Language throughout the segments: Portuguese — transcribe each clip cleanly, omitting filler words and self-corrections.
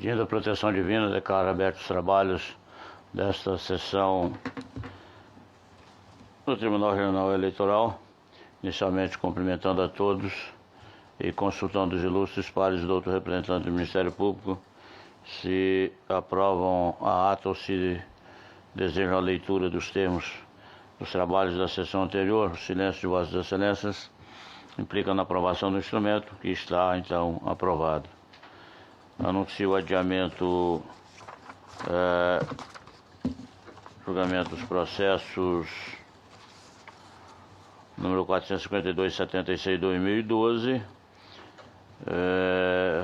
Pedindo a proteção divina, declaro abertos os trabalhos desta sessão do Tribunal Regional Eleitoral, inicialmente cumprimentando a todos e consultando os ilustres pares do outro representante do Ministério Público se aprovam a ata ou se desejam a leitura dos termos dos trabalhos da sessão anterior. O silêncio de Vossas Excelências implica na aprovação do instrumento, que está, então, aprovado. Anuncio o adiamento, julgamento dos processos número 452/76/2012,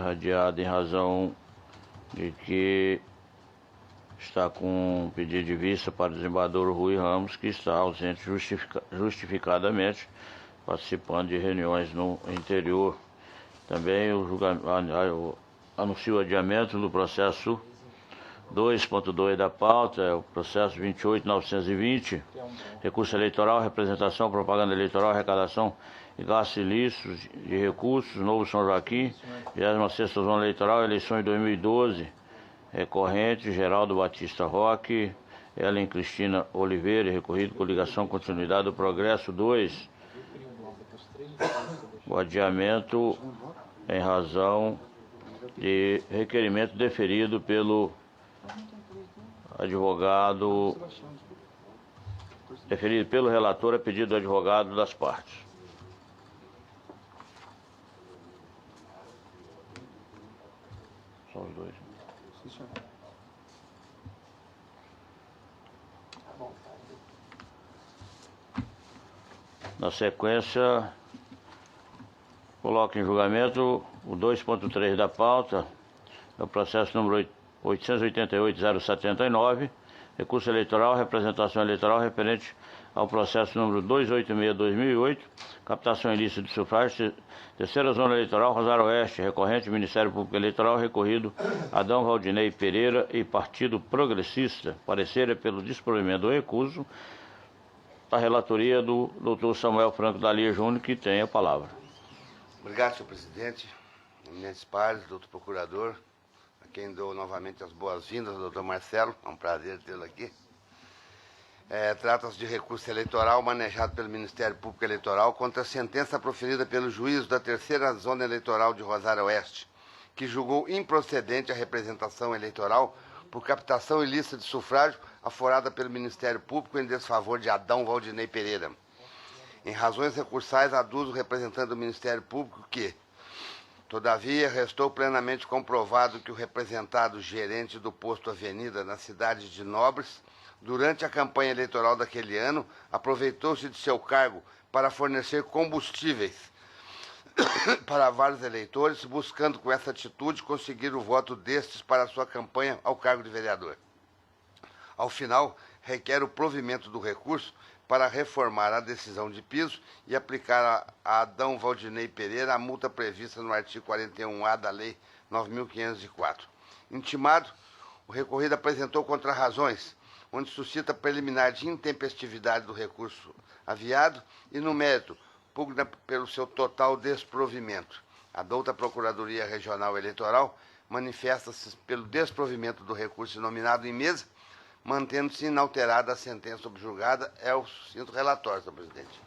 adiado em razão de que está com pedido de vista para o desembargador Rui Ramos, que está ausente justificadamente, participando de reuniões no interior. Também anuncio o adiamento do processo 2.2 da pauta, é o processo 28.920, recurso eleitoral, representação, propaganda eleitoral, arrecadação e gastos ilícitos de recursos, Novo São Joaquim, 26ª Zona Eleitoral, eleições 2012, recorrente, Geraldo Batista Roque, Ellen Cristina Oliveira, recorrido com ligação continuidade do Progresso 2. O adiamento em razão de requerimento deferido pelo advogado, deferido pelo relator a pedido do advogado das partes. São os dois. Na sequência, coloco em julgamento o 2.3 da pauta, é o processo número 888.079, recurso eleitoral, representação eleitoral referente ao processo número 286/2008, captação ilícita de sufrágio, terceira Zona Eleitoral, Rosário Oeste, recorrente, Ministério Público Eleitoral, recorrido Adão Valdinei Pereira e Partido Progressista. Parecer é pelo desprovimento do recuso, a relatoria do Dr. Samuel Franco Dalia Júnior, que tem a palavra. Obrigado, senhor presidente, eminentes pares, doutor procurador, a quem dou novamente as boas-vindas, doutor Marcelo, é um prazer tê-lo aqui. Trata-se de recurso eleitoral manejado pelo Ministério Público Eleitoral contra a sentença proferida pelo juízo da terceira Zona Eleitoral de Rosário Oeste, que julgou improcedente a representação eleitoral por captação ilícita de sufrágio aforada pelo Ministério Público em desfavor de Adão Valdinei Pereira. Em razões recursais, aduz o representante do Ministério Público que, todavia, restou plenamente comprovado que o representado gerente do posto Avenida na cidade de Nobres, durante a campanha eleitoral daquele ano, aproveitou-se de seu cargo para fornecer combustíveis para vários eleitores, buscando com essa atitude conseguir o voto destes para a sua campanha ao cargo de vereador. Ao final, requer o provimento do recurso para reformar a decisão de piso e aplicar a Adão Valdinei Pereira a multa prevista no artigo 41A da Lei 9.504. Intimado, o recorrido apresentou contrarrazões, onde suscita preliminar de intempestividade do recurso aviado e, no mérito, pugna pelo seu total desprovimento. A douta Procuradoria Regional Eleitoral manifesta-se pelo desprovimento do recurso nominado em mesa, mantendo-se inalterada a sentença subjugada. É o cinto relatório, senhor presidente.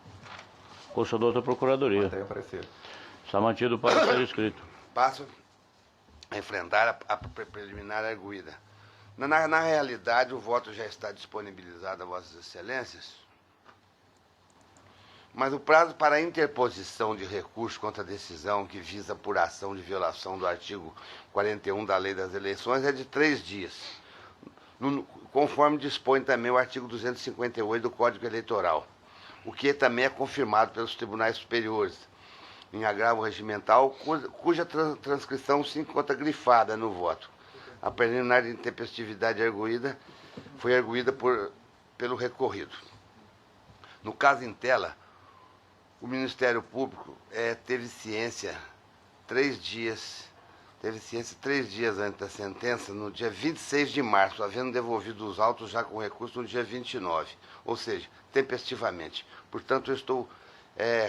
Curso da outra Procuradoria. Mantém o parecer. Está mantido o parecer escrito. Passo a enfrentar a preliminar arguída. Na realidade, o voto já está disponibilizado a Vossas Excelências, mas o prazo para a interposição de recurso contra a decisão que visa apuração de violação do artigo 41 da Lei das Eleições é de 3 dias, conforme dispõe também o artigo 258 do Código Eleitoral, o que também é confirmado pelos tribunais superiores, em agravo regimental, cuja transcrição se encontra grifada no voto. A preliminar de intempestividade foi arguída pelo recorrido. No caso em tela, o Ministério Público teve ciência 3 dias antes da sentença, no dia 26 de março, havendo devolvido os autos já com recurso no dia 29, ou seja, tempestivamente. Portanto, eu estou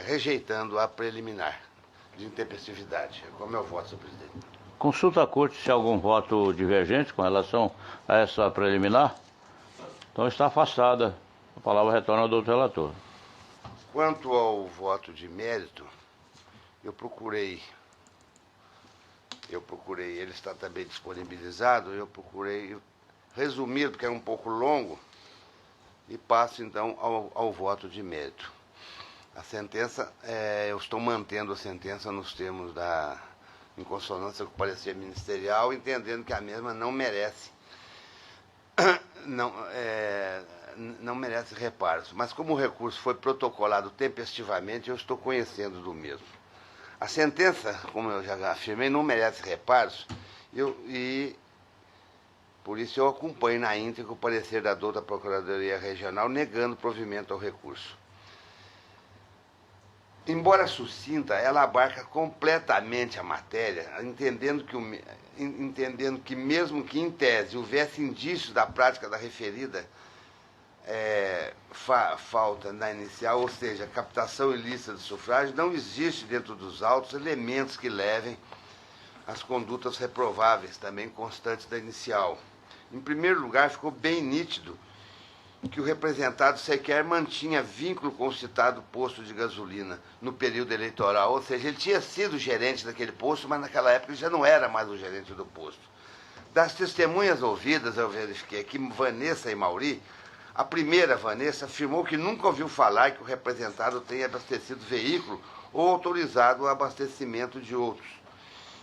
rejeitando a preliminar de intempestividade. Como é o voto, senhor presidente? Consulta a corte se há algum voto divergente com relação a essa preliminar. Então está afastada. A palavra retorna ao doutor relator. Quanto ao voto de mérito, eu procurei, ele está também disponibilizado, eu procurei resumir, porque é um pouco longo, e passo então ao voto de mérito. A sentença, eu estou mantendo a sentença nos termos em consonância com o parecer ministerial, entendendo que a mesma não merece, não merece reparos. Mas como o recurso foi protocolado tempestivamente, eu estou conhecendo do mesmo. A sentença, como eu já afirmei, não merece reparos, e por isso eu acompanho na íntegra o parecer da douta Procuradoria Regional negando provimento ao recurso. Embora sucinta, ela abarca completamente a matéria, entendendo que mesmo que em tese houvesse indícios da prática da referida falta na inicial, ou seja, captação ilícita de sufrágio, não existe dentro dos autos elementos que levem às condutas reprováveis, também constantes da inicial. Em primeiro lugar, ficou bem nítido que o representado sequer mantinha vínculo com o citado posto de gasolina no período eleitoral, ou seja, ele tinha sido gerente daquele posto, mas naquela época ele já não era mais o gerente do posto. Das testemunhas ouvidas, eu verifiquei que Vanessa e Mauri, a primeira, Vanessa, afirmou que nunca ouviu falar que o representado tenha abastecido veículo ou autorizado o abastecimento de outros.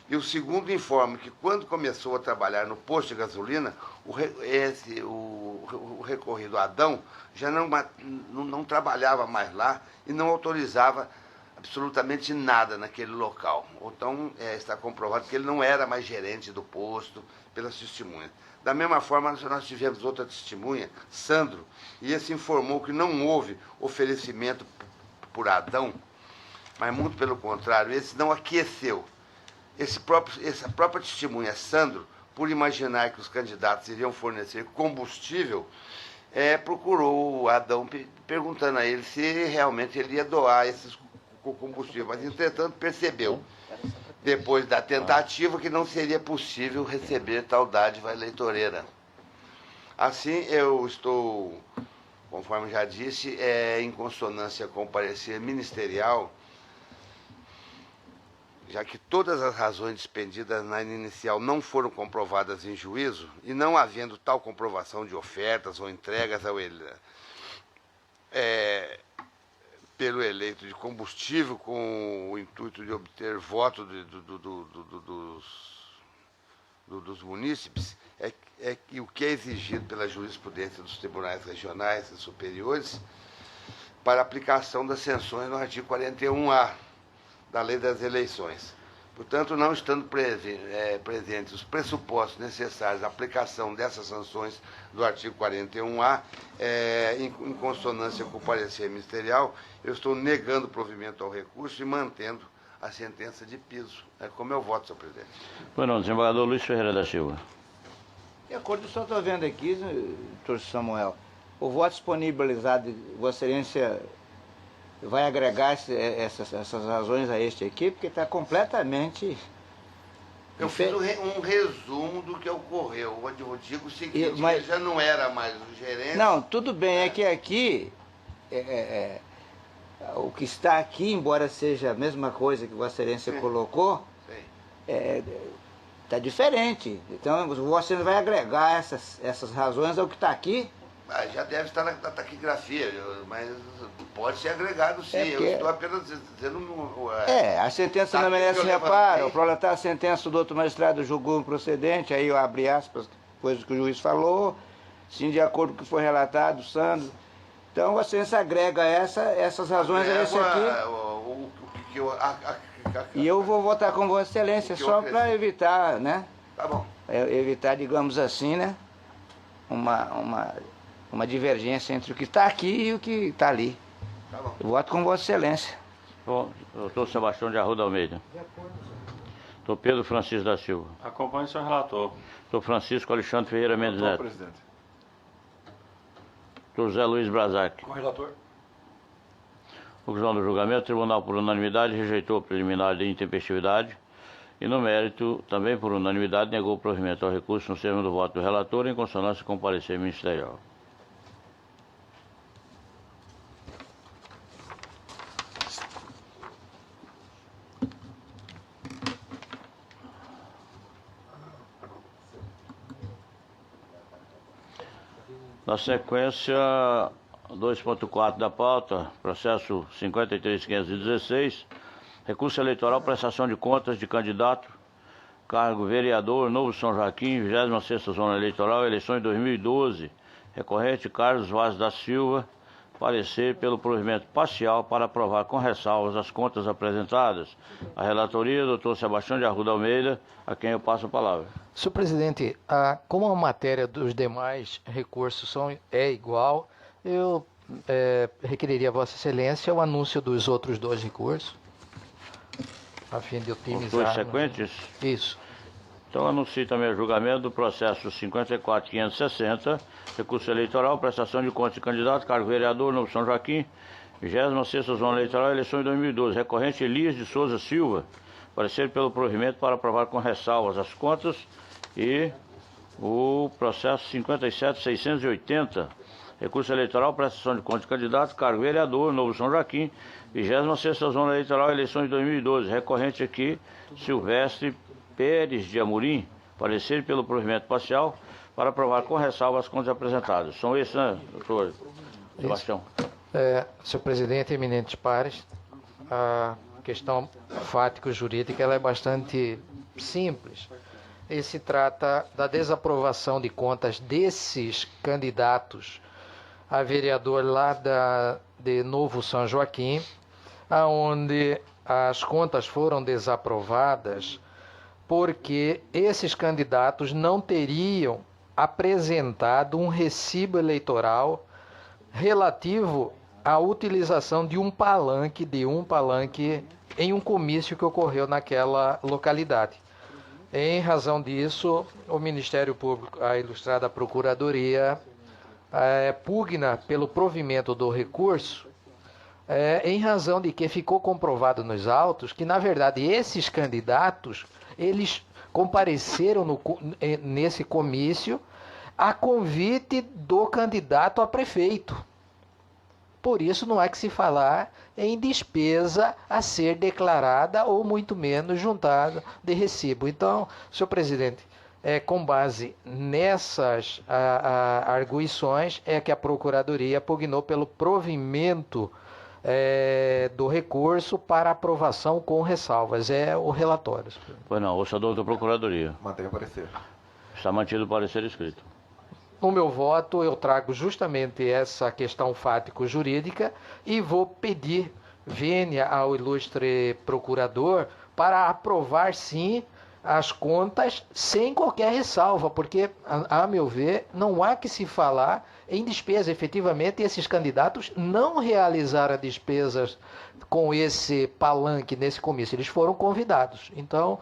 E o segundo informa que quando começou a trabalhar no posto de gasolina, o recorrido Adão já não trabalhava mais lá e não autorizava absolutamente nada naquele local. Então, está comprovado que ele não era mais gerente do posto pelas testemunhas. Da mesma forma, nós tivemos outra testemunha, Sandro, e esse informou que não houve oferecimento por Adão, mas muito pelo contrário, esse não aqueceu. Essa própria testemunha, Sandro, por imaginar que os candidatos iriam fornecer combustível, procurou o Adão perguntando a ele se realmente ele ia doar esses combustíveis. Mas, entretanto, percebeu, depois da tentativa, que não seria possível receber tal dádiva eleitoreira. Assim, eu estou, conforme já disse, em consonância com o parecer ministerial, já que todas as razões dispendidas na inicial não foram comprovadas em juízo, e não havendo tal comprovação de ofertas ou entregas pelo eleito de combustível com o intuito de obter voto dos munícipes, que o que é exigido pela jurisprudência dos tribunais regionais e superiores para aplicação das sanções no artigo 41A da Lei das Eleições. Portanto, não estando presentes os pressupostos necessários à aplicação dessas sanções do artigo 41A, em consonância com o parecer ministerial, eu estou negando o provimento ao recurso e mantendo a sentença de piso. É como eu voto, senhor presidente. Pois não, desembargador Luiz Ferreira da Silva. De acordo com o que eu estou vendo aqui, doutor Samuel, o voto disponibilizado de Vossa Excelência vai agregar essas razões a este aqui, porque está completamente... Eu fiz um resumo do que ocorreu. Eu digo o seguinte, ele já não era mais o gerente... Não, tudo bem, é que aqui, o que está aqui, embora seja a mesma coisa que Vossa Excelência colocou, está diferente. Então, Vossa Excelência vai agregar essas razões ao que está aqui. Já deve estar na taquigrafia, mas pode ser agregado sim. Eu estou apenas dizendo... a sentença não merece reparo. O proletar a sentença do outro magistrado julgou improcedente, aí eu abri aspas, depois do que o juiz falou, sim, de acordo com o que foi relatado, Sandro. Então, Vossa Excelência agrega essas razões a esse aqui. E eu vou votar com Vossa Excelência só para evitar, né? Tá bom. Evitar, digamos assim, né? Uma divergência entre o que está aqui e o que está ali. Tá bom. Eu voto com Vossa Excelência. Bom, doutor Sebastião de Arruda Almeida. De acordo, senhor. Doutor Pedro Francisco da Silva. Acompanhe o senhor relator. Doutor Francisco Alexandre Ferreira Mendes Doutor Neto. presidente. Doutor José Luiz Brazac. Com o relator. Conclusão do julgamento, o tribunal, por unanimidade, rejeitou a preliminar de intempestividade e, no mérito, também por unanimidade, negou o provimento ao recurso no termo do voto do relator, em consonância com o parecer ministerial. Na sequência, 2.4 da pauta, processo 53.516, recurso eleitoral, prestação de contas de candidato, cargo vereador, Novo São Joaquim, 26ª Zona Eleitoral, eleições 2012, recorrente Carlos Vaz da Silva, parecer pelo provimento parcial para aprovar com ressalvas as contas apresentadas. A relatoria, doutor Sebastião de Arruda Almeida, a quem eu passo a palavra. Senhor presidente, como a matéria dos demais recursos é igual, eu requeriria a Vossa Excelência o anúncio dos outros dois recursos, a fim de otimizar. Os dois sequentes? Isso. Então, anuncio também o julgamento do processo 54.560, recurso eleitoral, prestação de contas de candidato, cargo vereador, Novo São Joaquim, 26ª Zona Eleitoral, eleições 2012, recorrente Elias de Souza Silva, parecer pelo provimento para aprovar com ressalvas as contas, e o processo 57.680, recurso eleitoral, prestação de contas de candidato, cargo vereador, Novo São Joaquim, 26ª Zona Eleitoral, eleições 2012, recorrente aqui Silvestre Pérez de Amorim, parecer pelo provimento parcial para aprovar com ressalvas as contas apresentadas. São esses, né, doutor Sebastião? Senhor presidente, eminentes pares, a questão fático-jurídica ela é bastante simples. E se trata da desaprovação de contas desses candidatos a vereador lá de Novo São Joaquim, onde as contas foram desaprovadas porque esses candidatos não teriam apresentado um recibo eleitoral relativo à utilização de um palanque em um comício que ocorreu naquela localidade. Em razão disso, o Ministério Público, a ilustrada Procuradoria, pugna pelo provimento do recurso, em razão de que ficou comprovado nos autos que, na verdade, esses candidatos, eles compareceram nesse comício a convite do candidato a prefeito. Por isso não há que se falar em despesa a ser declarada ou muito menos juntada de recibo. Então, senhor presidente, com base nessas arguições é que a Procuradoria pugnou pelo provimento do recurso para aprovação com ressalvas. É o relatório. Pois não, ouça a doutora Procuradoria. Mantém o parecer. Está mantido o parecer escrito. No meu voto, eu trago justamente essa questão fático-jurídica e vou pedir vênia ao ilustre procurador para aprovar, sim, as contas sem qualquer ressalva, porque, a meu ver, não há que se falar em despesa. Efetivamente, esses candidatos não realizaram despesas com esse palanque nesse comício, eles foram convidados. Então,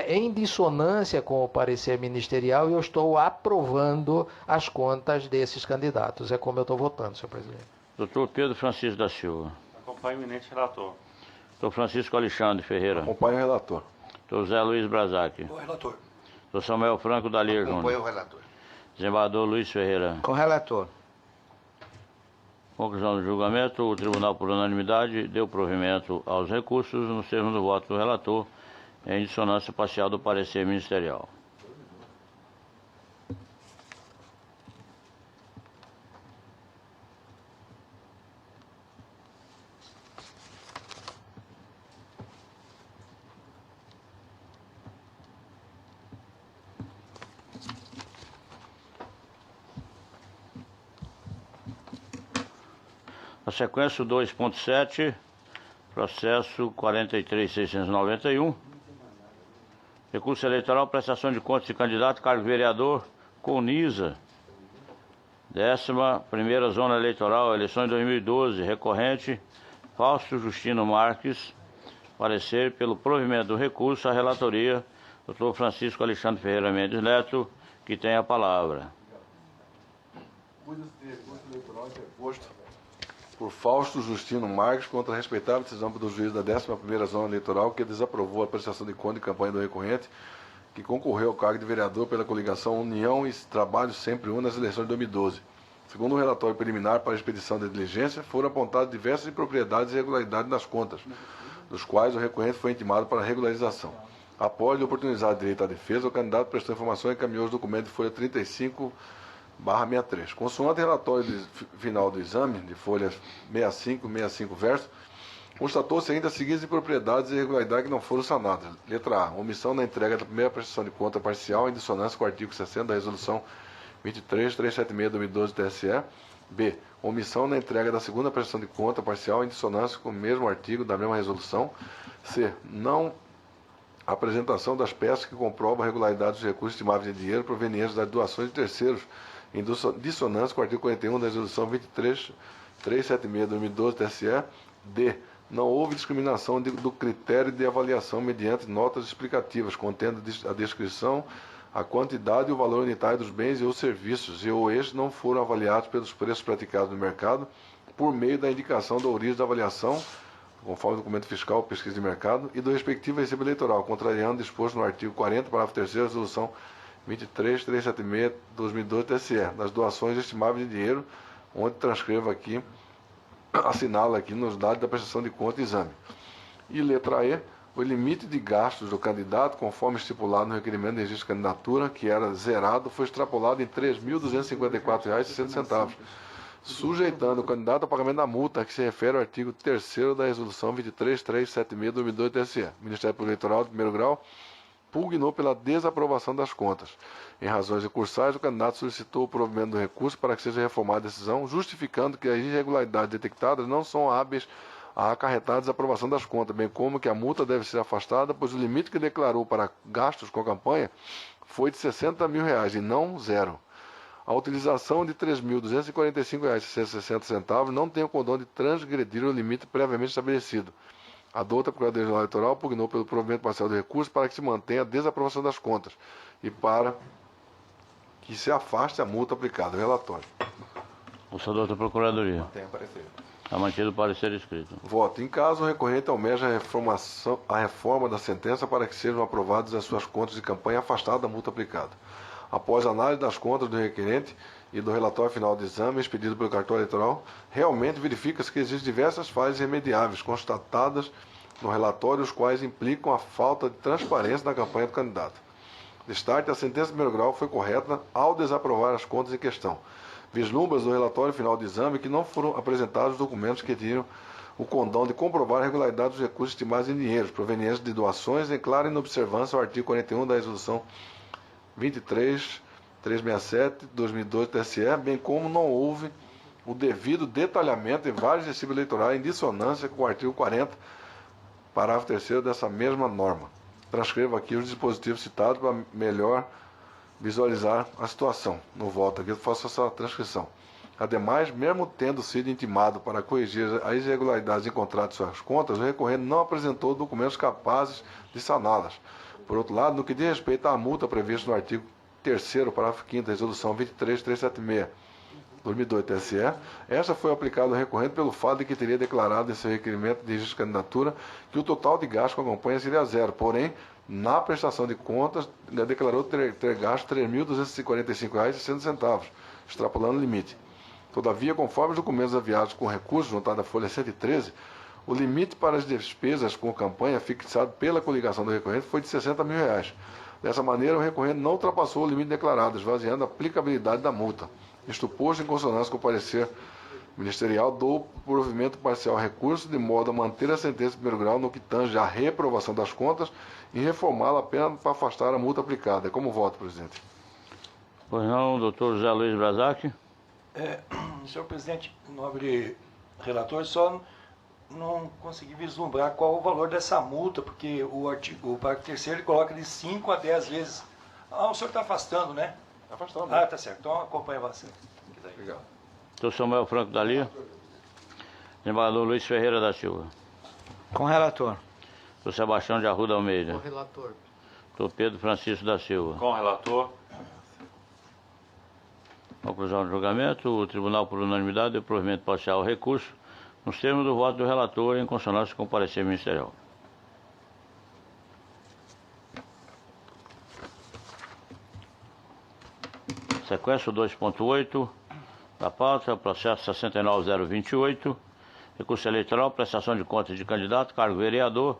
em dissonância com o parecer ministerial, eu estou aprovando as contas desses candidatos. É como eu estou votando, senhor presidente. Doutor Pedro Francisco da Silva. Acompanho o eminente relator. Doutor Francisco Alexandre Ferreira. Acompanho o relator. Doutor Zé Luiz Brazac. Com o relator. Doutor Samuel Franco Dalier Acompanho Júnior. o relator. Desembargador Luiz Ferreira. Com o relator. Conclusão do julgamento, o tribunal, por unanimidade, deu provimento aos recursos no termo do voto do relator, em dissonância parcial do parecer ministerial. Na sequência, o 2.7, processo 43.691, recurso eleitoral, prestação de contas de candidato, cargo vereador, Conisa, 11ª Zona Eleitoral, eleições 2012, recorrente, Fausto Justino Marques, parecer pelo provimento do recurso à relatoria, doutor Francisco Alexandre Ferreira Mendes Neto, que tem a palavra. Cuida-se de recurso eleitoral interposto por Fausto Justino Marques contra a respeitável decisão do juiz da 11ª Zona Eleitoral que desaprovou a prestação de conta de campanha do recorrente que concorreu ao cargo de vereador pela coligação União e Trabalho Sempre Um nas eleições de 2012. Segundo o relatório preliminar para a expedição da diligência, foram apontadas diversas impropriedades e irregularidades nas contas, dos quais o recorrente foi intimado para regularização. Após lhe oportunizar direito à defesa, o candidato prestou informação e encaminhou os documentos de folha 35/63. Consoante o relatório final do exame, de folhas 65 e 65 verso, constatou-se ainda as seguintes impropriedades e irregularidades que não foram sanadas. Letra A. Omissão na entrega da primeira prestação de conta parcial em dissonância com o artigo 60 da Resolução 23.376/2012 TSE. B. Omissão na entrega da segunda prestação de conta parcial em dissonância com o mesmo artigo da mesma resolução. C. Não apresentação das peças que comprovam a regularidade dos recursos estimáveis de dinheiro provenientes das doações de terceiros em dissonância com o artigo 41 da Resolução 23.376/2012 TSE. D. Não houve discriminação do critério de avaliação mediante notas explicativas, contendo a descrição, a quantidade e o valor unitário dos bens e os serviços, ou estes não foram avaliados pelos preços praticados no mercado, por meio da indicação da origem da avaliação, conforme o documento fiscal, pesquisa de mercado, e do respectivo recibo eleitoral, contrariando o disposto no artigo 40, parágrafo 3º da Resolução 23.376/2012 TSE, das doações estimáveis de dinheiro, onde transcrevo aqui, assinala aqui nos dados da prestação de conta e exame. E letra E, o limite de gastos do candidato, conforme estipulado no requerimento de registro de candidatura, que era zerado, foi extrapolado em R$ 3.254,60, sujeitando o candidato ao pagamento da multa, que se refere ao artigo 3º da Resolução 23.376/2012 TSE. O Ministério Público Eleitoral, de primeiro grau, pugnou pela desaprovação das contas. Em razões recursais, o candidato solicitou o provimento do recurso para que seja reformada a decisão, justificando que as irregularidades detectadas não são hábeis a acarretar a desaprovação das contas, bem como que a multa deve ser afastada, pois o limite que declarou para gastos com a campanha foi de R$ 60 mil e não zero. A utilização de R$ 3.245,60 não tem o condão de transgredir o limite previamente estabelecido. A douta Procuradoria Eleitoral pugnou pelo provimento parcial do recurso para que se mantenha a desaprovação das contas e para que se afaste a multa aplicada. Relatório. O senador da Procuradoria. Tem parecer. Está mantido o parecer escrito. Voto. Em caso, o recorrente almeja a reforma da sentença para que sejam aprovadas as suas contas de campanha afastadas da multa aplicada. Após a análise das contas do requerente e do relatório final de exame expedido pelo cartório eleitoral, realmente verifica-se que existem diversas falhas irremediáveis constatadas no relatório, os quais implicam a falta de transparência na campanha do candidato. Destaque: a sentença de primeiro grau foi correta ao desaprovar as contas em questão. Vislumbras do relatório final de exame que não foram apresentados documentos que tinham o condão de comprovar a regularidade dos recursos estimados em dinheiro, provenientes de doações, em clara inobservância ao artigo 41 da Resolução 23.367/2012 TSE, bem como não houve o devido detalhamento em vários recibos eleitorais em dissonância com o artigo 40, parágrafo 3º dessa mesma norma. Transcrevo aqui os dispositivos citados para melhor visualizar a situação. No voto aqui eu faço essa transcrição. Ademais, mesmo tendo sido intimado para corrigir as irregularidades encontradas em suas contas, o recorrente não apresentou documentos capazes de saná-las. Por outro lado, no que diz respeito à multa prevista no artigo 3º, parágrafo 5º da Resolução 23.376/2012 TSE, esta foi aplicada ao recorrente pelo fato de que teria declarado em seu requerimento de registro de candidatura que o total de gasto com a campanha seria zero, porém, na prestação de contas, declarou ter gasto R$ 3.245,60, extrapolando o limite. Todavia, conforme os documentos enviados com recurso, juntado à folha 113, o limite para as despesas com campanha fixado pela coligação do recorrente foi de R$ 60 mil. Dessa maneira, o recorrente não ultrapassou o limite declarado, esvaziando a aplicabilidade da multa. Isto posto em consonância com o parecer ministerial, dou provimento parcial ao recurso, de modo a manter a sentença de primeiro grau no que tange à reprovação das contas e reformá-la apenas para afastar a multa aplicada. É como voto, presidente. Pois não, doutor José Luiz Brazac. Senhor presidente, nobre relator, só não consegui vislumbrar qual o valor dessa multa, porque o parágrafo 3º ele coloca de 5 a 10 vezes. O senhor está afastando, né? Está afastando. Tá certo. Então acompanha bastante. Obrigado. Doutor Samuel Franco Dali. Desembargador Luiz Ferreira da Silva. Com o relator. Doutor Sebastião de Arruda Almeida. O relator. Doutor Pedro Francisco da Silva. Com o relator. Conclusão do julgamento, o tribunal, por unanimidade, deu provimento parcial ao recurso nos termos do voto do relator, em consonância com o parecer ministerial. Sequência 2.8 da pauta, processo 69028, recurso eleitoral, prestação de contas de candidato, cargo vereador,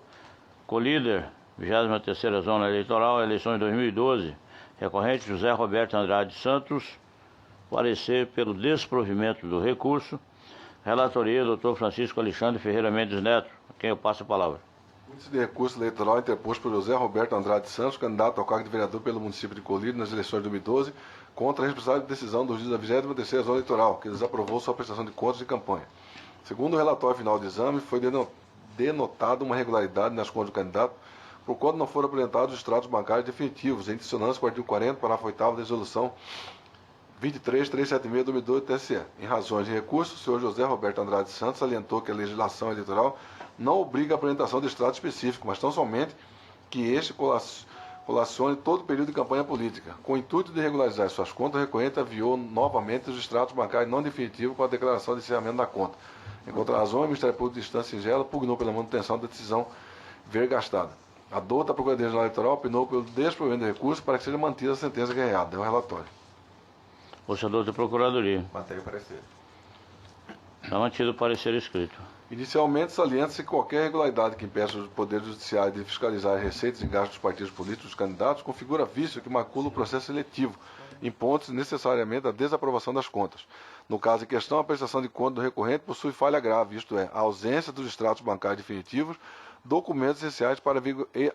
colíder, 23ª Zona Eleitoral, eleições 2012, recorrente José Roberto Andrade Santos, parecer pelo desprovimento do recurso, relatoria Dr. Francisco Alexandre Ferreira Mendes Neto, a quem eu passo a palavra. Índice de recurso eleitoral interposto por José Roberto Andrade Santos, candidato ao cargo de vereador pelo município de Colíder nas eleições de 2012, contra a responsabilidade de decisão do juiz da 23ª Zona Eleitoral, que desaprovou sua prestação de contas de campanha. Segundo o relatório final do exame, foi denotada uma irregularidade nas contas do candidato, por quanto não foram apresentados os extratos bancários definitivos, em dissonância com o artigo 40, parágrafo 8º da resolução 23376 do 2012 do TSE. Em razões de recurso, o senhor José Roberto Andrade Santos salientou que a legislação eleitoral não obriga a apresentação de extrato específico, mas tão somente que este colacione todo o período de campanha política. Com o intuito de regularizar suas contas, o recorrente aviou novamente os extratos bancários não definitivos com a declaração de encerramento da conta. Em contrarrazão, o Ministério Público de Instância Singela pugnou pela manutenção da decisão vergastada. A dota da Procuradoria Eleitoral opinou pelo desprovimento de recurso para que seja mantida a sentença guerreada. É o relatório. O senador da Procuradoria. Mantém o parecer. Está mantido o parecer escrito. Inicialmente, salienta-se que qualquer irregularidade que impeça o Poder Judiciário de fiscalizar as receitas e gastos dos partidos políticos dos candidatos configura vício que macula o processo seletivo, impondo-se necessariamente a desaprovação das contas. No caso em questão, a prestação de conta do recorrente possui falha grave, isto é, a ausência dos extratos bancários definitivos, documentos essenciais para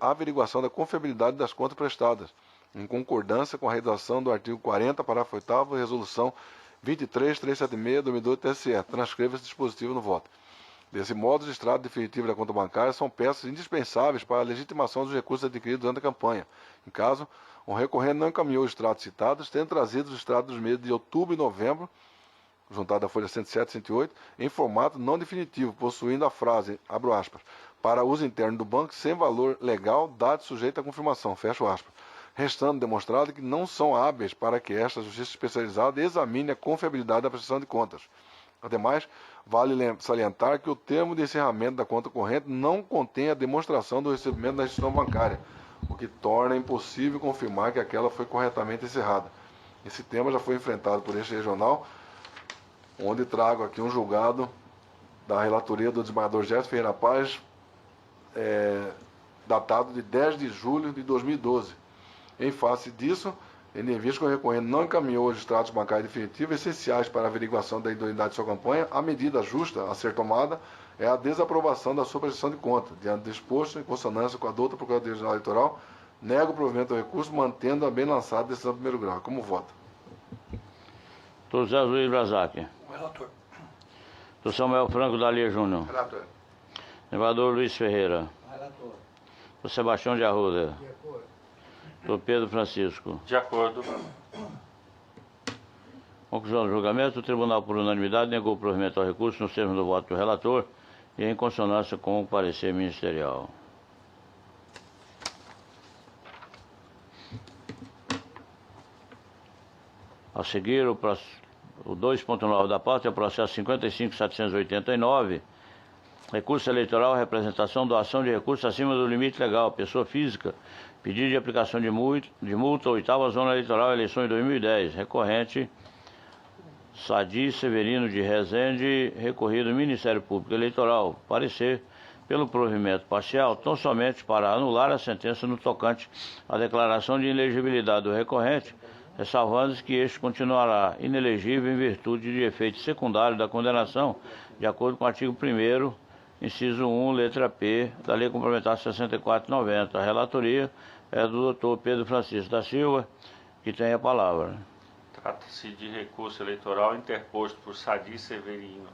a averiguação da confiabilidade das contas prestadas, em concordância com a redação do artigo 40, parágrafo 8º da resolução 23376 do 2012 do TSE. Transcreva esse dispositivo no voto. Desse modo, os extratos definitivos da conta bancária são peças indispensáveis para a legitimação dos recursos adquiridos durante a campanha. Em caso, o recorrente não encaminhou os extratos citados, tendo trazido os extratos dos meses de outubro e novembro, juntado à folha 107 e 108, em formato não definitivo, possuindo a frase, abro aspas, para uso interno do banco sem valor legal, dado sujeito à confirmação, fecho aspas, restando demonstrado que não são hábeis para que esta justiça especializada examine a confiabilidade da prestação de contas. Ademais, vale salientar que o termo de encerramento da conta corrente não contém a demonstração do recebimento da instituição bancária, o que torna impossível confirmar que aquela foi corretamente encerrada. Esse tema já foi enfrentado por este regional, onde trago aqui um julgado da relatoria do desembargador Gerson Ferreira Paz, datado de 10 de julho de 2012. Em face disso, tendo em vista que o recorrente não encaminhou os extratos bancários definitivos essenciais para a averiguação da idoneidade de sua campanha, a medida justa a ser tomada é a desaprovação da sua prestação de conta. Diante do exposto, em consonância com a douta Procuradoria-Geral Eleitoral, nega o provimento do recurso, mantendo a bem lançada decisão de primeiro grau. Como voto? Dr. José Luiz Brazac. Relator. Dr. Samuel Franco Dalia Júnior. Relator. Senador Luiz Ferreira. Relator. Dr. Sebastião de Arruda. De acordo. Dr. Pedro Francisco. De acordo. Conclusão do julgamento, o tribunal, por unanimidade, negou o provimento ao recurso nos termos do voto do relator e em consonância com o parecer ministerial. A seguir, o 2.9 da pauta é o processo 55.789, recurso eleitoral, representação, doação de recursos acima do limite legal, pessoa física, pedido de aplicação de multa, oitava Zona Eleitoral, eleições 2010, recorrente Sadi Severino de Rezende, recorrido Ministério Público Eleitoral, parecer pelo provimento parcial, tão somente para anular a sentença no tocante à declaração de inelegibilidade do recorrente, ressalvando-se que este continuará inelegível em virtude de efeito secundário da condenação, de acordo com o artigo 1º, inciso 1, letra P, da Lei Complementar 64/90. A relatoria é do Dr. Pedro Francisco da Silva, que tem a palavra. Trata-se de recurso eleitoral interposto por Sadi Severino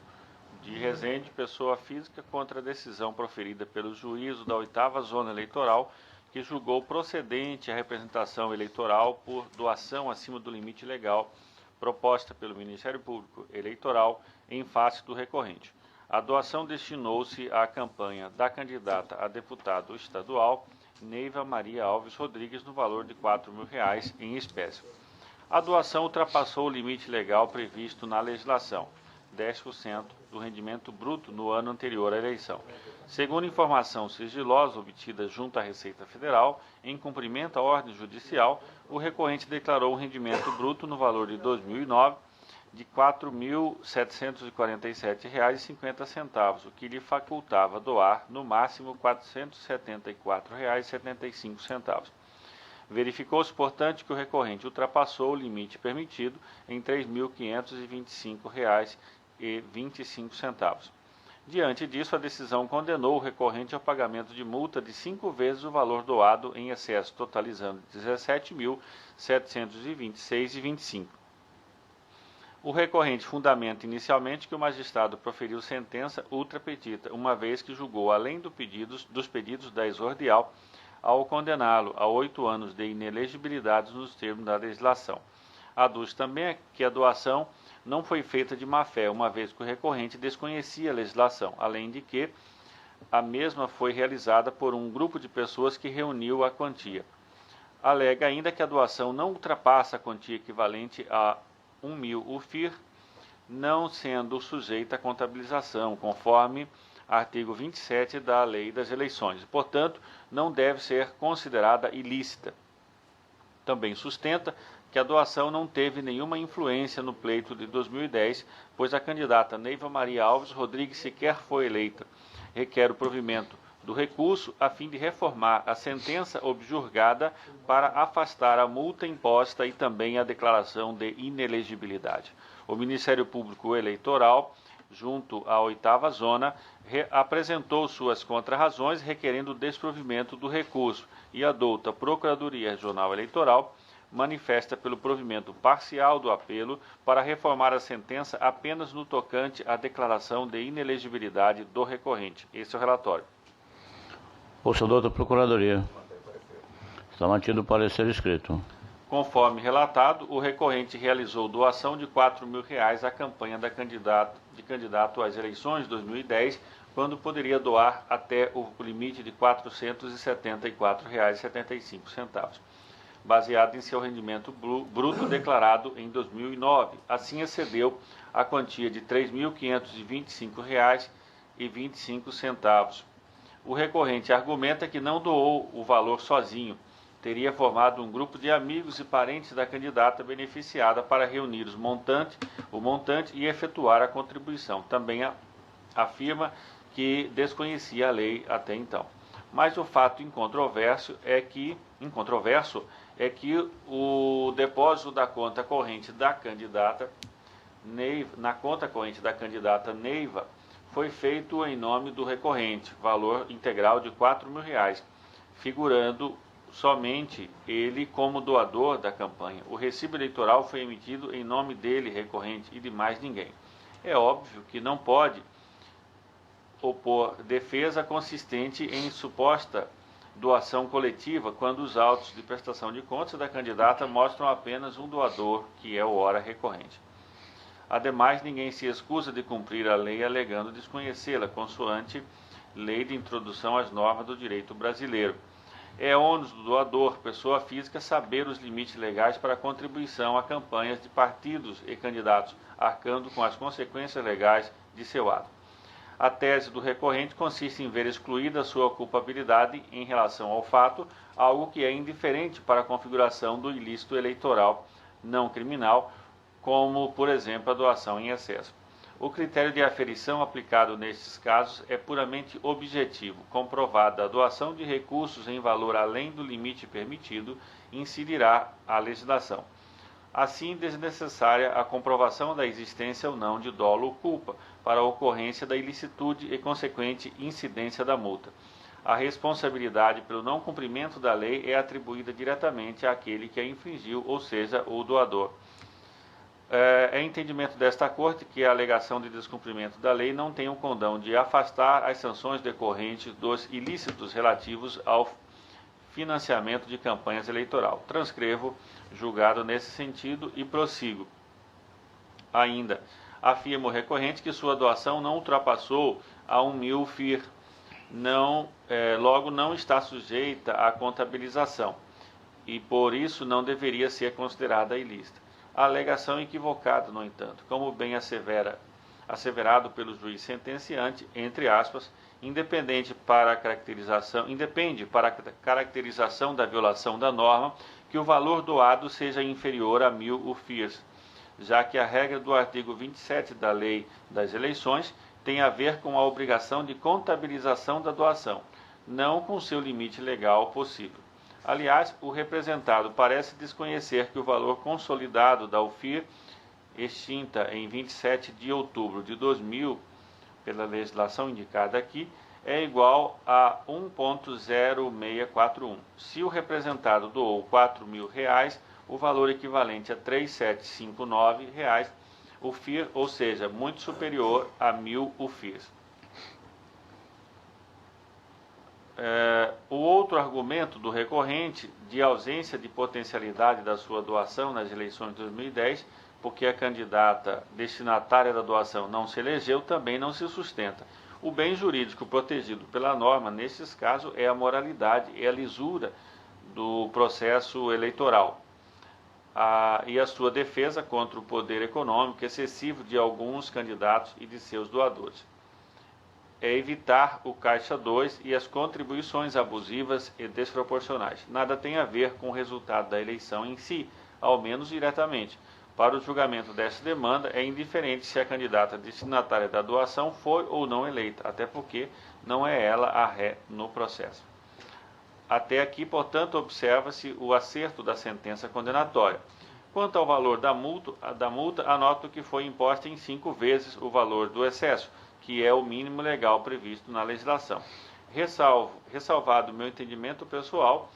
de Rezende, pessoa física, contra a decisão proferida pelo juízo da 8ª Zona Eleitoral, que julgou procedente a representação eleitoral por doação acima do limite legal proposta pelo Ministério Público Eleitoral em face do recorrente. A doação destinou-se à campanha da candidata a deputado estadual Neiva Maria Alves Rodrigues no valor de R$ 4.000 em espécie. A doação ultrapassou o limite legal previsto na legislação, 10% do rendimento bruto no ano anterior à eleição. Segundo informação sigilosa obtida junto à Receita Federal, em cumprimento à ordem judicial, o recorrente declarou um rendimento bruto no valor de 2009 de R$ 4.747,50, o que lhe facultava doar, no máximo, R$ 474,75. Verificou-se, portanto, que o recorrente ultrapassou o limite permitido em R$ 3.525,25. Diante disso, a decisão condenou o recorrente ao pagamento de multa de 5 vezes o valor doado em excesso, totalizando R$ 17.726,25. O recorrente fundamenta inicialmente que o magistrado proferiu sentença ultrapetita, uma vez que julgou, além dos pedidos da exordial, ao condená-lo a 8 anos de inelegibilidade nos termos da legislação. Aduz também que a doação não foi feita de má-fé, uma vez que o recorrente desconhecia a legislação, além de que a mesma foi realizada por um grupo de pessoas que reuniu a quantia. Alega ainda que a doação não ultrapassa a quantia equivalente a 1.000 UFIR, não sendo sujeita à contabilização, conforme artigo 27 da Lei das Eleições. Portanto, não deve ser considerada ilícita. Também sustenta que a doação não teve nenhuma influência no pleito de 2010, pois a candidata Neiva Maria Alves Rodrigues sequer foi eleita. Requer o provimento do recurso a fim de reformar a sentença objurgada para afastar a multa imposta e também a declaração de inelegibilidade. O Ministério Público Eleitoral, junto à 8ª Zona, apresentou suas contrarrazões requerendo o desprovimento do recurso e a douta Procuradoria Regional Eleitoral manifesta pelo provimento parcial do apelo para reformar a sentença apenas no tocante à declaração de inelegibilidade do recorrente. Esse é o relatório. Ouça, doutor Procuradoria. Está mantido o parecer escrito. Conforme relatado, o recorrente realizou doação de R$ 4.000 à campanha de candidato às eleições de 2010, quando poderia doar até o limite de R$ 474,75, baseado em seu rendimento bruto declarado em 2009. Assim, excedeu a quantia de R$ 3.525,25. O recorrente argumenta que não doou o valor sozinho, teria formado um grupo de amigos e parentes da candidata beneficiada para reunir o montante e efetuar a contribuição. Também afirma que desconhecia a lei até então. Mas o fato incontroverso é que o depósito da conta corrente da candidata Neiva foi feito em nome do recorrente, valor integral de R$ 4.000, figurando somente ele como doador da campanha. O recibo eleitoral foi emitido em nome dele, recorrente, e de mais ninguém. É óbvio que não pode opor defesa consistente em suposta doação coletiva quando os autos de prestação de contas da candidata mostram apenas um doador, que é o ora recorrente. Ademais, ninguém se excusa de cumprir a lei alegando desconhecê-la, consoante lei de introdução às normas do direito brasileiro. É ônus do doador, pessoa física, saber os limites legais para a contribuição a campanhas de partidos e candidatos, arcando com as consequências legais de seu ato. A tese do recorrente consiste em ver excluída sua culpabilidade em relação ao fato, algo que é indiferente para a configuração do ilícito eleitoral não criminal, como, por exemplo, a doação em excesso. O critério de aferição aplicado nestes casos é puramente objetivo. Comprovada a doação de recursos em valor além do limite permitido, incidirá a legislação. Assim, desnecessária a comprovação da existência ou não de dolo ou culpa para a ocorrência da ilicitude e consequente incidência da multa. A responsabilidade pelo não cumprimento da lei é atribuída diretamente àquele que a infringiu, ou seja, o doador. É entendimento desta Corte que a alegação de descumprimento da lei não tem o condão de afastar as sanções decorrentes dos ilícitos relativos ao financiamento de campanhas eleitoral. Transcrevo julgado nesse sentido e prossigo. Ainda, afirma o recorrente que sua doação não ultrapassou a 1.000 FIR, logo não está sujeita à contabilização e por isso não deveria ser considerada ilícita. A alegação é equivocada, no entanto, como bem assevera asseverado pelo juiz sentenciante, entre aspas, independe para a caracterização da violação da norma que o valor doado seja inferior a 1.000 UFIRs, já que a regra do artigo 27 da Lei das Eleições tem a ver com a obrigação de contabilização da doação, não com seu limite legal possível. Aliás, o representado parece desconhecer que o valor consolidado da UFIR, extinta em 27 de outubro de 2000, pela legislação indicada aqui, é igual a 1,0641. Se o representado doou R$4.000, o valor equivalente a R$3.759 UFIR, ou seja, muito superior a 1.000 UFIRs. O outro argumento do recorrente de ausência de potencialidade da sua doação nas eleições de 2010, porque a candidata destinatária da doação não se elegeu, também não se sustenta. O bem jurídico protegido pela norma, nesses casos, é a moralidade e a lisura do processo eleitoral. E a sua defesa contra o poder econômico excessivo de alguns candidatos e de seus doadores. É evitar o Caixa 2 e as contribuições abusivas e desproporcionais. Nada tem a ver com o resultado da eleição em si, ao menos diretamente. Para o julgamento desta demanda, é indiferente se a candidata destinatária da doação foi ou não eleita, até porque não é ela a ré no processo. Até aqui, portanto, observa-se o acerto da sentença condenatória. Quanto ao valor da multa, anoto que foi imposta em 5 vezes o valor do excesso, que é o mínimo legal previsto na legislação. Ressalvado o meu entendimento pessoal,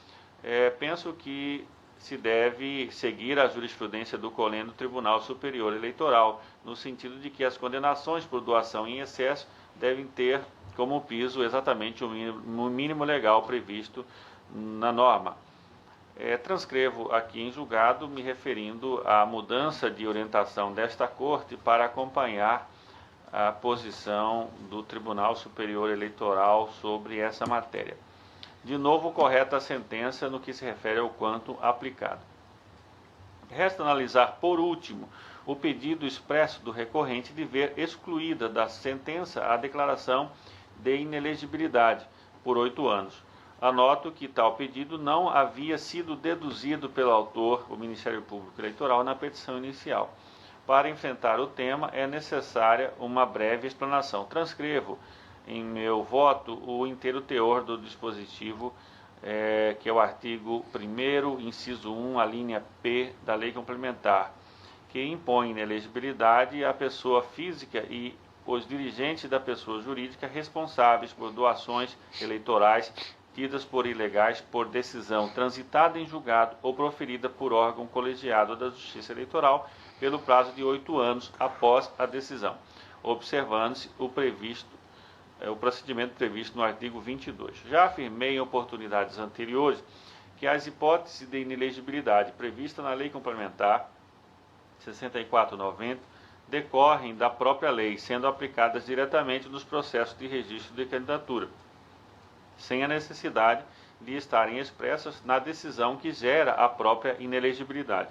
penso que se deve seguir a jurisprudência do Coleno Tribunal Superior Eleitoral, no sentido de que as condenações por doação em excesso devem ter como piso exatamente o mínimo legal previsto na norma. Transcrevo aqui em julgado me referindo à mudança de orientação desta Corte para acompanhar a posição do Tribunal Superior Eleitoral sobre essa matéria. De novo, correta a sentença no que se refere ao quanto aplicado. Resta analisar, por último, o pedido expresso do recorrente de ver excluída da sentença a declaração de inelegibilidade por 8 anos. Anoto que tal pedido não havia sido deduzido pelo autor, o Ministério Público Eleitoral, na petição inicial. Para enfrentar o tema, é necessária uma breve explanação. Transcrevo em meu voto o inteiro teor do dispositivo, que é o artigo 1º, inciso 1, a linha P da Lei Complementar, que impõe inelegibilidade à pessoa física e os dirigentes da pessoa jurídica responsáveis por doações eleitorais tidas por ilegais por decisão transitada em julgado ou proferida por órgão colegiado da Justiça Eleitoral pelo prazo de 8 anos após a decisão, observando-se o procedimento previsto no artigo 22. Já afirmei em oportunidades anteriores que as hipóteses de inelegibilidade previstas na Lei Complementar 6490 decorrem da própria lei, sendo aplicadas diretamente nos processos de registro de candidatura, sem a necessidade de estarem expressas na decisão que gera a própria inelegibilidade.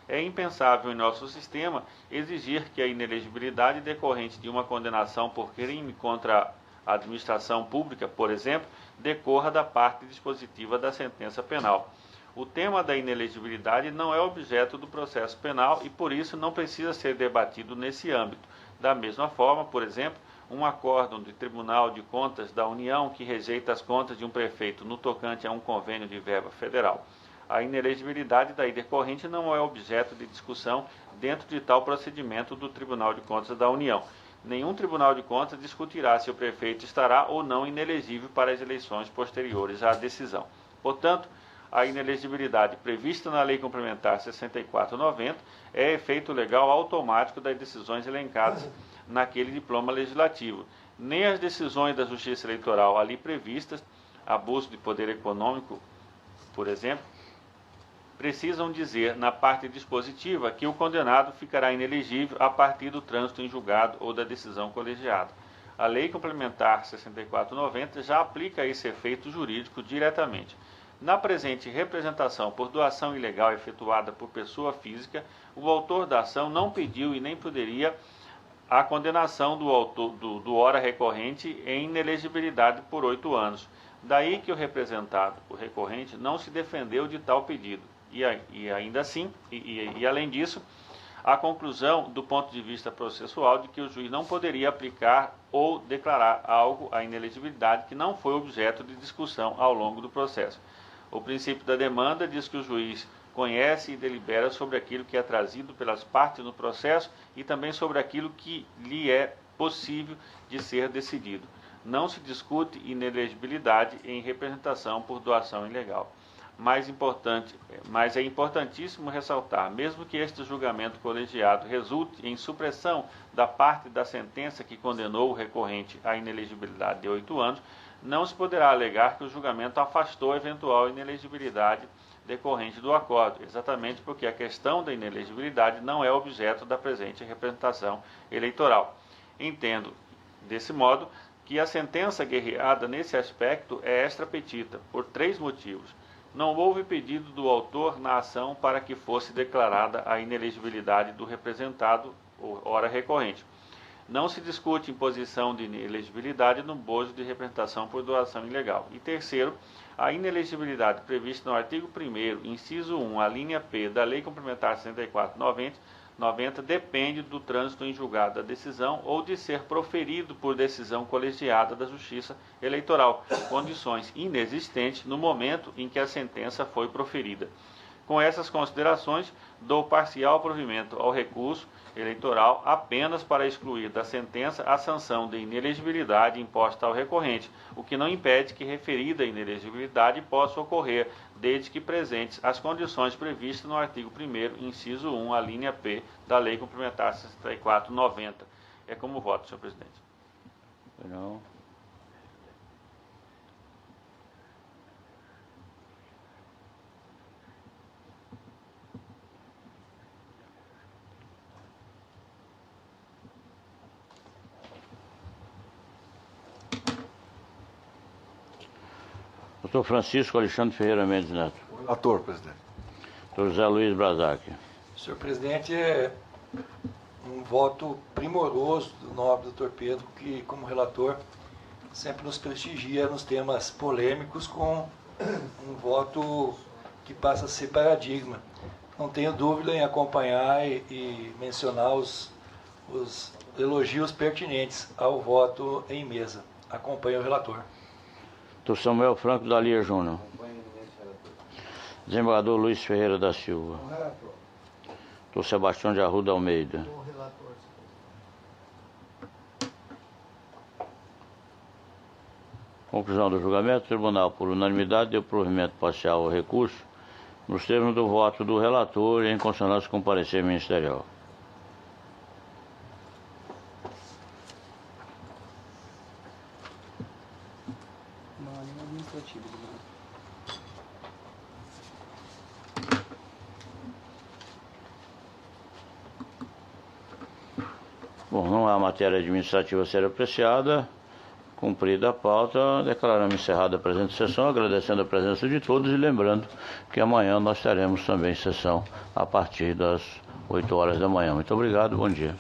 É impensável em nosso sistema exigir que a inelegibilidade decorrente de uma condenação por crime contra a administração pública, por exemplo, decorra da parte dispositiva da sentença penal. O tema da inelegibilidade não é objeto do processo penal e, por isso, não precisa ser debatido nesse âmbito. Da mesma forma, por exemplo, um acórdão do Tribunal de Contas da União que rejeita as contas de um prefeito no tocante a um convênio de verba federal. A inelegibilidade daí decorrente não é objeto de discussão dentro de tal procedimento do Tribunal de Contas da União. Nenhum Tribunal de Contas discutirá se o prefeito estará ou não inelegível para as eleições posteriores à decisão. Portanto, a inelegibilidade prevista na Lei Complementar 6490 é efeito legal automático das decisões elencadas naquele diploma legislativo. Nem as decisões da Justiça Eleitoral ali previstas, abuso de poder econômico, por exemplo, precisam dizer na parte dispositiva que o condenado ficará inelegível a partir do trânsito em julgado ou da decisão colegiada. A Lei Complementar 6490 já aplica esse efeito jurídico diretamente. Na presente representação por doação ilegal efetuada por pessoa física, o autor da ação não pediu e nem poderia a condenação do autor do ora recorrente em inelegibilidade por 8 anos. Daí que o representado, o recorrente, não se defendeu de tal pedido. E ainda assim, além disso, a conclusão do ponto de vista processual de que o juiz não poderia aplicar ou declarar algo à inelegibilidade que não foi objeto de discussão ao longo do processo. O princípio da demanda diz que o juiz conhece e delibera sobre aquilo que é trazido pelas partes no processo e também sobre aquilo que lhe é possível de ser decidido. Não se discute inelegibilidade em representação por doação ilegal. Mas é importantíssimo ressaltar, mesmo que este julgamento colegiado resulte em supressão da parte da sentença que condenou o recorrente à inelegibilidade de 8 anos, não se poderá alegar que o julgamento afastou a eventual inelegibilidade decorrente do acordo, exatamente porque a questão da inelegibilidade não é objeto da presente representação eleitoral. Entendo, desse modo, que a sentença guerreada nesse aspecto é extra petita, por 3 motivos. Não houve pedido do autor na ação para que fosse declarada a inelegibilidade do representado, ora recorrente. Não se discute imposição de inelegibilidade no bojo de representação por doação ilegal. E terceiro, a inelegibilidade prevista no artigo 1º, inciso 1, a linha P da Lei Complementar 64/90 depende do trânsito em julgado da decisão ou de ser proferido por decisão colegiada da Justiça Eleitoral, condições inexistentes no momento em que a sentença foi proferida. Com essas considerações, dou parcial provimento ao recurso eleitoral apenas para excluir da sentença a sanção de inelegibilidade imposta ao recorrente, o que não impede que referida inelegibilidade possa ocorrer, desde que presentes as condições previstas no artigo 1º, inciso 1, a linha P da Lei Complementar 64/90. É como voto, senhor presidente. Não. Doutor Francisco Alexandre Ferreira Mendes Neto. Relator, presidente. Doutor José Luiz Brazac. Senhor presidente, é um voto primoroso do nobre doutor Pedro, que, como relator, sempre nos prestigia nos temas polêmicos, com um voto que passa a ser paradigma. Não tenho dúvida em acompanhar e mencionar os elogios pertinentes ao voto em mesa. Acompanho o relator. Doutor Samuel Franco da Lia Júnior. Desembargador Luiz Ferreira da Silva. Doutor Sebastião de Arruda Almeida. Conclusão do julgamento. O tribunal, por unanimidade, deu provimento parcial ao recurso, nos termos do voto do relator e em consonância com o parecer ministerial. Bom, não há matéria administrativa a ser apreciada. Cumprida a pauta, declaramos encerrada a presente sessão, agradecendo a presença de todos e lembrando que amanhã nós teremos também sessão a partir das 8 horas da manhã. Muito obrigado, bom dia.